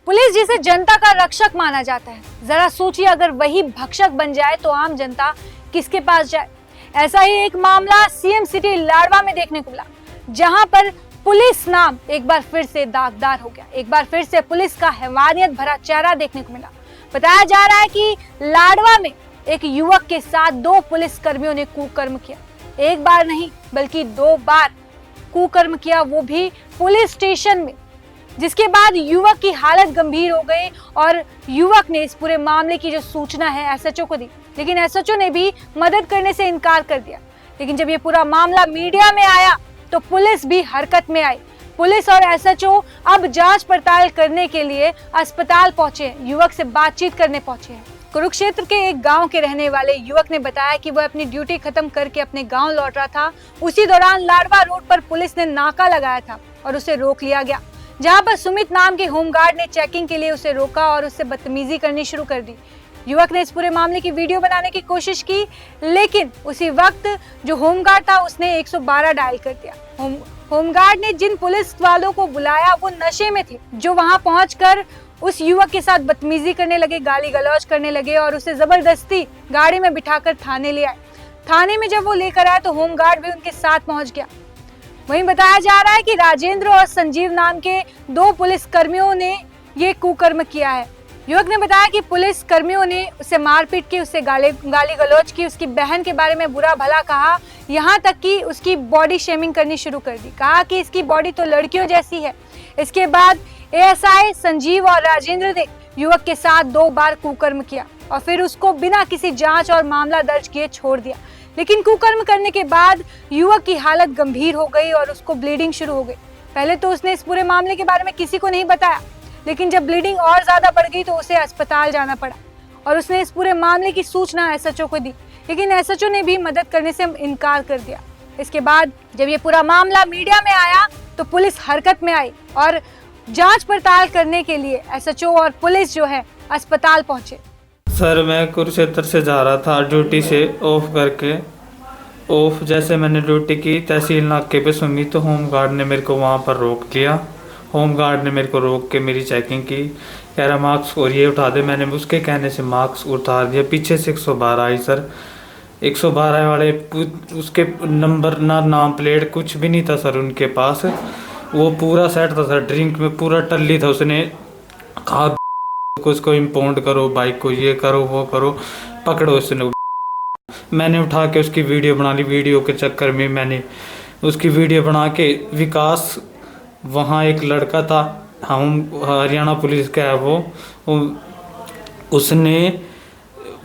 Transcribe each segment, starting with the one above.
Police जिसे जनता का रक्षक माना जाता है, जरा सोचिए अगर वही भक्षक बन जाए तो आम जनता किसके पास जाए। ऐसा ही एक मामला सीएम सिटी लाडवा में देखने को मिला, जहां पर पुलिस नाम एक बार फिर से दागदार हो गया। एक बार फिर से पुलिस का हैवानियत भरा चेहरा देखने को मिला। बताया जा रहा है कि लाडवा में एक युवक के साथ 2 पुलिस कर्मियों ने कुकर्म किया। एक बार नहीं बल्कि 2 बार कुकर्म किया, वो भी पुलिस स्टेशन में, जिसके बाद युवक की हालत गंभीर हो गई और युवक ने इस पूरे मामले की जो सूचना है एसएचओ को दी, लेकिन एसएचओ ने भी मदद करने से इनकार कर दिया। लेकिन जब ये पूरा मामला मीडिया में आया तो पुलिस भी हरकत में आई। पुलिस और एसएचओ अब जांच पड़ताल करने के लिए अस्पताल पहुंचे, युवक से बातचीत करने पहुंचे हैं। कुरुक्षेत्र के एक गांव के रहने वाले युवक ने बताया कि वह अपनी ड्यूटी खत्म करके अपने गांव लौट रहा था। उसी दौरान लाडवा रोड पर पुलिस ने नाका लगाया था और उसे रोक लिया गया, जहां पर सुमित नाम के होमगार्ड ने चेकिंग के लिए उसे रोका और उससे बदतमीजी करनी शुरू कर दी। युवक ने इस पूरे मामले की वीडियो बनाने की कोशिश की, लेकिन उसी वक्त जो होमगार्ड था उसने 112 डायल कर दिया। होमगार्ड ने जिन पुलिस वालों को बुलाया वो नशे में थे, जो वहां पहुंचकर उस युवक के साथ बदतमीजी करने लगे, गाली गलौज करने लगे और उसे जबरदस्ती गाड़ी में बिठाकर थाने ले आए। थाने में जब वो लेकर आए तो होमगार्ड भी उनके साथ पहुंच गया। वहीं बताया जा रहा है कि राजेंद्र और संजीव नाम के 2 पुलिस कर्मियों ने ये कुकर्म किया है। युवक ने बताया कि पुलिस कर्मियों ने उसे मारपीट की, उससे गाली गलौज की, उसकी बहन के बारे में बुरा भला कहा, यहाँ तक कि उसकी बॉडी शेमिंग करनी शुरू कर दी। कहा कि इसकी बॉडी तो लड़कियों जैसी है। इसके बाद एएसआई संजीव और राजेंद्र ने युवक के साथ 2 बार कुकर्म किया और फिर उसको बिना किसी जांच और मामला दर्ज किए छोड़ दिया। लेकिन कुकर्म करने के बाद युवक की हालत गंभीर हो गई और उसको ब्लीडिंग शुरू हो गई। पहले तो उसने इस पूरे मामले के बारे में किसी को नहीं बताया, लेकिन जब ब्लीडिंग और ज्यादा बढ़ गई तो उसे अस्पताल जाना पड़ा और उसने इस पूरे मामले की सूचना एसएचओ को दी, लेकिन एसएचओ ने भी मदद करने से इनकार कर दिया। इसके बाद जब ये पूरा मामला मीडिया में आया तो पुलिस हरकत में आई और जांच पड़ताल करने के लिए एसएचओ और पुलिस जो है अस्पताल पहुंचे। सर मैं कुरुक्षेत्र से जा रहा था ड्यूटी से ऑफ करके। जैसे मैंने ड्यूटी की तहसील नाके पे सुनी तो होमगार्ड ने मेरे को वहाँ पर रोक लिया। होमगार्ड ने मेरे को रोक के मेरी चेकिंग की, कह रहा मार्क्स और ये उठा दे। मैंने उसके कहने से मार्क्स उतार दिया। पीछे से 112 आई सर। 112 वाले उसके नंबर ना नाम प्लेट कुछ भी नहीं था सर उनके पास। वो पूरा सेट था सर, ड्रिंक में पूरा टल्ली था। उसने कहा को उसको इम्पाउंड करो, बाइक को ये करो वो करो, पकड़ो। उसने मैंने उठा के उसकी वीडियो बना ली। वीडियो के चक्कर में मैंने उसकी वीडियो बना के विकास, वहाँ एक लड़का था, हम हरियाणा पुलिस का है वो उसने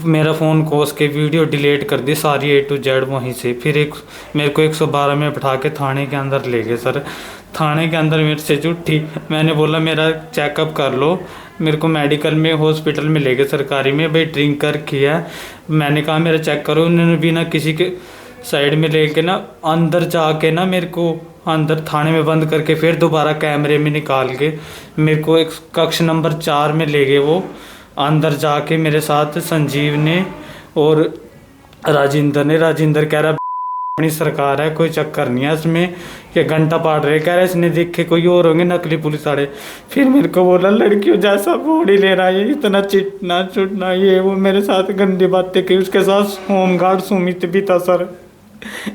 मेरा फ़ोन कोस के वीडियो डिलीट कर दी सारी A to Z वहीं से। फिर मेरे को 112 में बैठा के थाने के अंदर ले गए सर। थाने के अंदर मेरे से जुट्ठी, मैंने बोला मेरा चेकअप कर लो। मेरे को मेडिकल में हॉस्पिटल में ले गए सरकारी में, भाई ड्रिंक कर किया। मैंने कहा मेरा चेक करो। उन्होंने बिना किसी के साइड में ले के ना अंदर जाके ना मेरे को अंदर थाने में बंद करके फिर दोबारा कैमरे में निकाल के मेरे को एक कक्ष नंबर 4 में ले गए। वो अंदर जाके मेरे साथ संजीव ने और राजेंद्र कह रहा अपनी सरकार है, कोई चक्कर नहीं है इसमें, ये घंटा पाड़ रहे। कह रहे इसने देखे कोई और होंगे नकली पुलिस वाले। फिर मेरे को बोला लड़कियों जैसा बॉडी ले रहा है, इतना चिटना चुटना ये वो, मेरे साथ गंदी बातें की। उसके साथ होमगार्ड सुमित भी था सर।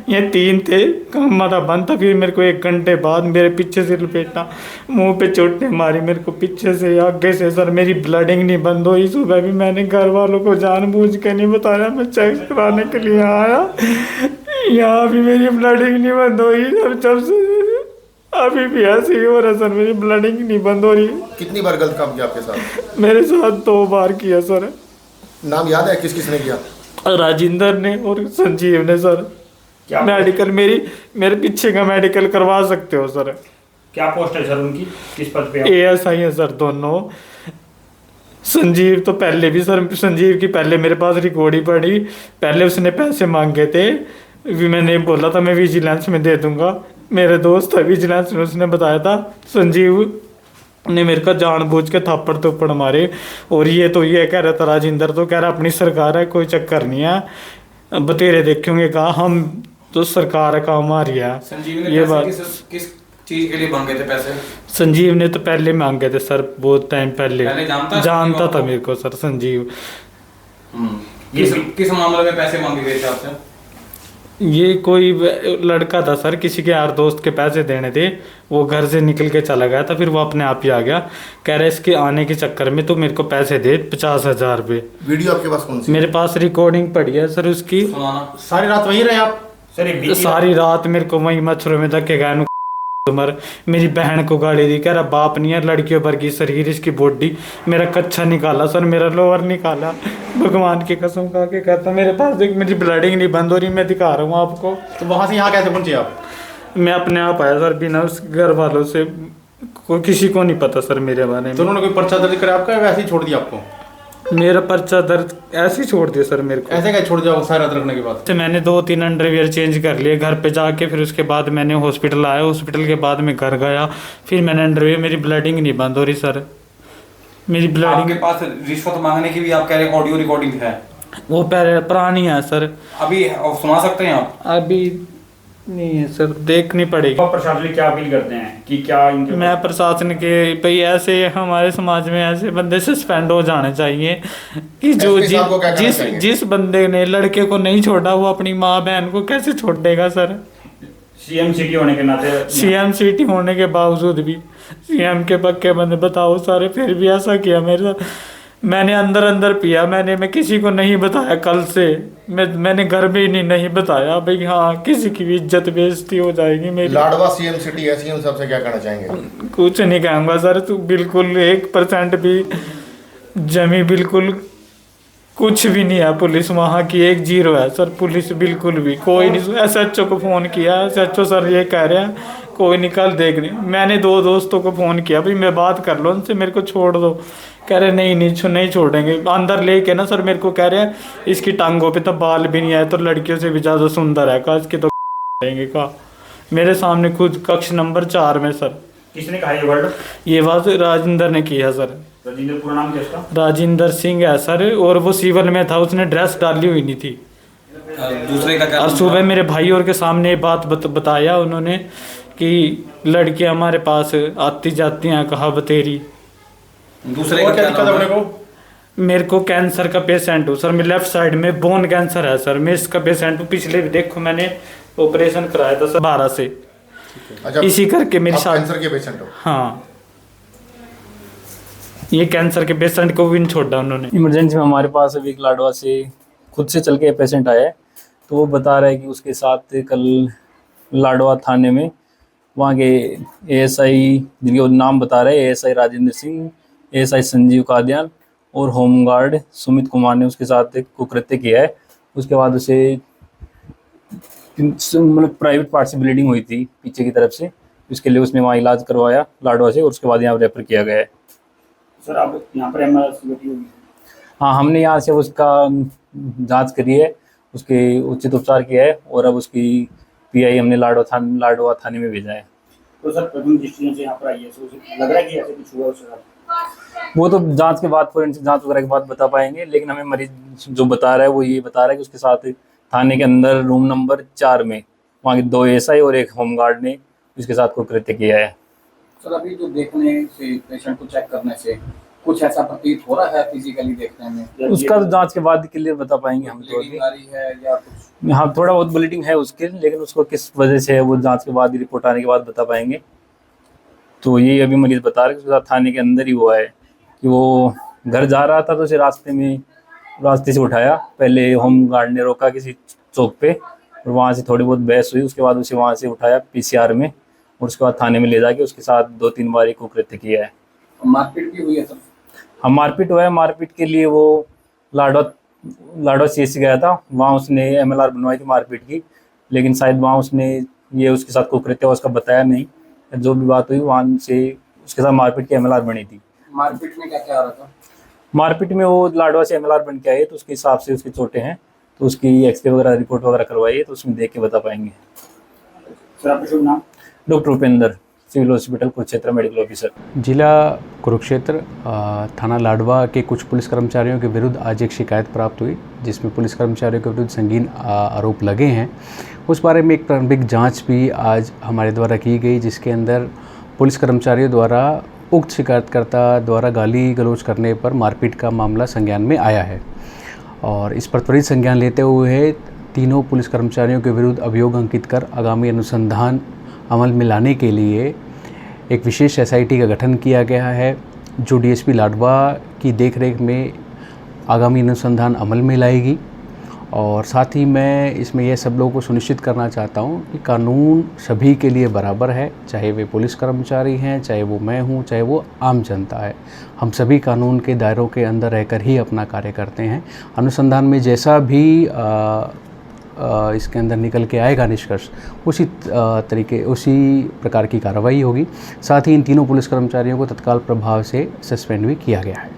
ये 3 थे, हमारा बंद था। फिर मेरे को 1 घंटे बाद मेरे पीछे से लपेटा, मुंह पे चोटें मारी मेरे को पीछे से आगे से सर। मेरी ब्लडिंग नहीं बंद हुई। सुबह भी मैंने घर वालों को जानबूझ के नहीं बताया, मैं चेक कराने के लिए आया। यहाँ भी मेरी ब्लडिंग नहीं बंद हुई सर। जब से अभी भी ऐसे ही हो रहा सर, मेरी ब्लडिंग नहीं बंद हो रही। कितनी बार गलत काम किया आपके साथ? मेरे साथ 2 बार किया सर। नाम याद है किस किस ने किया? राजेंद्र ने और संजीव ने सर। क्या मेडिकल मेरे पीछे का मेडिकल करवा सकते हो सर। क्या पोस्ट है सर उनकी, किस पद पे? एएसआई है सर दोनों। संजीव तो पहले भी सर, संजीव की पहले मेरे पास रिकॉर्ड पड़ी। पहले उसने पैसे मांगे थे, मैंने बोला था मैं विजिलेंस में दे दूंगा। मेरे दोस्त था विजिलेंस में, उसने बताया था। संजीव ने मेरे को जानबूझ के थप्पड़ थप्पड़ मारे। और ये कह रहा था राजेंद्र, तो कह रहा अपनी सरकार है, कोई चक्कर नहीं है, बतेरे देखेंगे। कहा हम तो सरकार का हमारी है। संजीव ने ये बात किस चीज के लिए मांगे थे पैसे? संजीव ने तो पहले मांगे थे सर, बहुत टाइम पहले पहले जानता जानता था था मेरे को सर संजीव। किस मामले में पैसे मांगे गए थे आपसे? ये कोई लड़का था सर, किसी के यार दोस्त के पैसे देने थे, वो घर से निकल के चला गया था, फिर वो अपने आप ही आ गया, कह रहा है इसके आने के चक्कर में तो मेरे को पैसे दे 50,000 रुपये। वीडियो आपके पास कौन सी? मेरे पास रिकॉर्डिंग पड़ी है सर उसकी। सारी रात वहीं रहे आप? सर ये सारी रात मेरे को वही मच्छरों में धक्के गए। मर मेरी बहन को गाली दी, कह रहा बाप नहीं है, लड़कियों पर की शरीर इसकी बॉडी, मेरा कच्छा निकाला सर, मेरा लोअर निकाला, भगवान की कसम खा के कहता मेरे पास देख मेरी ब्लडिंग नहीं बंद हो रही, मैं दिखा रहा हूँ आपको। तो वहाँ से यहाँ कैसे पहुँचे आप? मैं अपने आप आया सर, बिना उस घर वालों से, कोई किसी को नहीं पता सर मेरे बारे में। तो उन्होंने कोई पर्चा दर्ज करा आपका, वैसे ही छोड़ दिया आपको? मेरा पर्चा दर्ज ऐसे ही छोड़ दिया सर मेरे को। ऐसे क्या छोड़ दिया सारी रात रखने के बाद? तो मैंने 2-3 अंडरवियर चेंज कर लिए घर पे जाके, फिर उसके बाद मैंने हॉस्पिटल आया, हॉस्पिटल के बाद मैं घर गया, फिर मैंने अंडरवियर, मेरी ब्लडिंग नहीं बंद हो रही सर, मेरी ब्लडिंग। आपके पास रिश्वत मांगने की भी आप कह रहे हैं ऑडियो रिकॉर्डिंग है? वो पुरानी है सर। अभी सुना सकते हैं आप? अभी नहीं है सर, देखनी पड़ेगी। आप प्रशासन से क्या अपील करते हैं कि क्या इनके मैं प्रशासन के भाई, ऐसे हमारे समाज में ऐसे बंदे सस्पेंड हो जाने चाहिए कि जो SP साहब को क्या कहना चाहिए? जिस बंदे ने लड़के को नहीं छोड़ा वो अपनी माँ बहन को कैसे छोड़ देगा सर? सीएम सिटी होने के नाते सीएम सिटी होने के बावजूद भी सीएम के पक्के बंदे बताओ सारे, फिर भी ऐसा किया मेरे साथ। मैंने अंदर पिया, मैं किसी को नहीं बताया कल से, मैंने घर में ही नहीं बताया भाई, हाँ किसी की भी इज्जत बेइज्जती हो जाएगी मेरी। लाडवा सीएम सिटी है, सीएम साहब से क्या कहना चाहेंगे? कुछ नहीं कहूँगा सर, तू बिल्कुल 1% भी जमी, बिल्कुल कुछ भी नहीं है, पुलिस वहाँ की 1 0 है सर, पुलिस बिल्कुल भी कोई नहीं। SHO को फ़ोन किया, SHO सर ये कह रहे हैं कोई निकल देखने, मैंने 2 दोस्तों को फ़ोन किया भाई मैं बात कर लो उनसे, मेरे को छोड़ दो, कह रहे नहीं छोड़ेंगे। अंदर लेके ना सर मेरे को कह रहे हैं इसकी टांगों पे तो बाल भी नहीं आए, तो लड़कियों से भी ज़्यादा सुंदर है का, इसके तो देंगे का, मेरे सामने खुद कक्ष नंबर 4 में सर। किसने कहा ये वर्ड? ये बात राजेंद्र ने किया सर। राजेंद्र पूरा नाम क्या उसका? राजेंद्र सिंह है सर, और वो सिविल में था, उसने ड्रेस डाली हुई नहीं थी। दूसरे का क्या? और सुबह मेरे भाई और के सामने बात बताया उन्होंने कि लड़कियां हमारे पास आती जाती हैं, कहा बतेरी। दूसरे का क्या नाम है? मेरे को कैंसर का पेशेंट हूँ सर, मैं लेफ्ट साइड में बोन कैंसर है सर, मैं इसका पेशेंट हूँ। पिछले भी देखो मैंने ऑपरेशन कराया था सर 12 से। अच्छा, इसी करके मेरी शादी। कैंसर के पेशेंट हो? हाँ, ये कैंसर के पेशेंट को भी नहीं छोड़ा उन्होंने। इमरजेंसी में हमारे पास अभी एक लाडवा से खुद से चल के पेशेंट आया है, तो वो बता रहा है कि उसके साथ कल लाडवा थाने में वहाँ के ASI, जिनके नाम बता रहे हैं, ASI राजेंद्र सिंह, ASI संजीव कादियान और होमगार्ड सुमित कुमार ने उसके साथ एक कुकृत्य किया है। उसके बाद उसे मतलब प्राइवेट पार्ट से ब्लीडिंग हुई थी पीछे की तरफ से, उसके लिए उसने वहाँ इलाज करवाया लाडवा से, और उसके बाद यहाँ रेफर किया गया है। सर अब यहाँ पर MRI होगी? हाँ, हमने यहाँ से उसका जांच करी है, उसके उचित उपचार किया है, और अब उसकी PI हमने लाडवा थाने में भेजा है। तो सर प्रथम दृष्टि से यहाँ पर आई है, तो उसे लग रहा है कि ऐसे कुछ हुआ उसके साथ? वो तो जांच के बाद, फोरेंसिक जांच वगैरह के बाद बता पाएंगे, लेकिन हमें मरीज जो बता रहा है वो ये बता रहा है कि उसके साथ थाने के अंदर रूम नंबर 4 में वहाँ के 2 ASI और एक होमगार्ड ने उसके साथ कुकृत्य किया है। सर अभी जो देखने से, पेशेंट को चेक करने से कुछ ऐसा प्रतीत हो रहा है फिजिकली देखने में? उसका तो जांच के बाद क्लियर बता पाएंगे हम तो। ब्लीडिंग आ रही है या कुछ? हाँ, थोड़ा बहुत ब्लीडिंग है उसके, लेकिन उसको किस वजह से है वो जांच के बाद, रिपोर्ट आने के बाद बता पाएंगे। तो ये अभी मरीज बता रहे हैं कि उसके साथ थाने के अंदर ही हुआ है, कि वो घर जा रहा था तो उसे रास्ते से उठाया, पहले होमगार्ड ने रोका किसी चौक पे, और वहाँ से थोड़ी बहुत बहस हुई, उसके बाद उसे वहाँ से उठाया PCR में, और उसके बाद थाने में ले जाके उसके साथ 2-3 बार कुकृत्य किया है। मारपीट भी हुई है सर? हाँ, मारपीट हुआ है। मारपीट के लिए वो लाडवा CHC गया था, वहाँ उसने MLR बनवाई थी मारपीट की, लेकिन शायद वहाँ उसने ये उसके साथ कुकृत्य उसका बताया नहीं, जो भी बात हुई वहाँ से उसके साथ मारपीट की MLR बनी थी। मारपीट में क्या क्या आ रहा था? मारपीट में वो लाडवा से MLR बन के आए, तो उसके हिसाब से उसकी चोटें हैं, तो उसकी एक्सरे वगैरह रिपोर्ट वगैरह करवाई है, तो उसमें देख के बता पाएंगे। सर आपका शुभ नाम? Doctor Upendra civil hospital Kurukshetra medical officer. जिला कुरुक्षेत्र थाना लाडवा के कुछ पुलिस कर्मचारियों के विरुद्ध आज एक शिकायत प्राप्त हुई, जिसमें पुलिस कर्मचारियों के विरुद्ध संगीन आरोप लगे हैं। उस बारे में एक प्रारंभिक जांच भी आज हमारे द्वारा की गई, जिसके अंदर पुलिस कर्मचारियों द्वारा उक्त शिकायतकर्ता द्वारा गाली गलौज करने पर मारपीट का मामला संज्ञान में आया है। और इस पर त्वरित संज्ञान लेते हुए तीनों पुलिस कर्मचारियों के विरुद्ध अभियोग अंकित कर आगामी अनुसंधान अमल में लाने के लिए एक विशेष SIT का गठन किया गया है, जो DSP लाडवा की देखरेख में आगामी अनुसंधान अमल में लाएगी। और साथ ही मैं इसमें यह सब लोगों को सुनिश्चित करना चाहता हूं कि कानून सभी के लिए बराबर है, चाहे वे पुलिस कर्मचारी हैं, चाहे वो मैं हूं, चाहे वो आम जनता है। हम सभी कानून के दायरों के अंदर रहकर ही अपना कार्य करते हैं। अनुसंधान में जैसा भी इसके अंदर निकल के आएगा निष्कर्ष, उसी प्रकार की कार्रवाई होगी। साथ ही इन तीनों पुलिस कर्मचारियों को तत्काल प्रभाव से सस्पेंड भी किया गया है।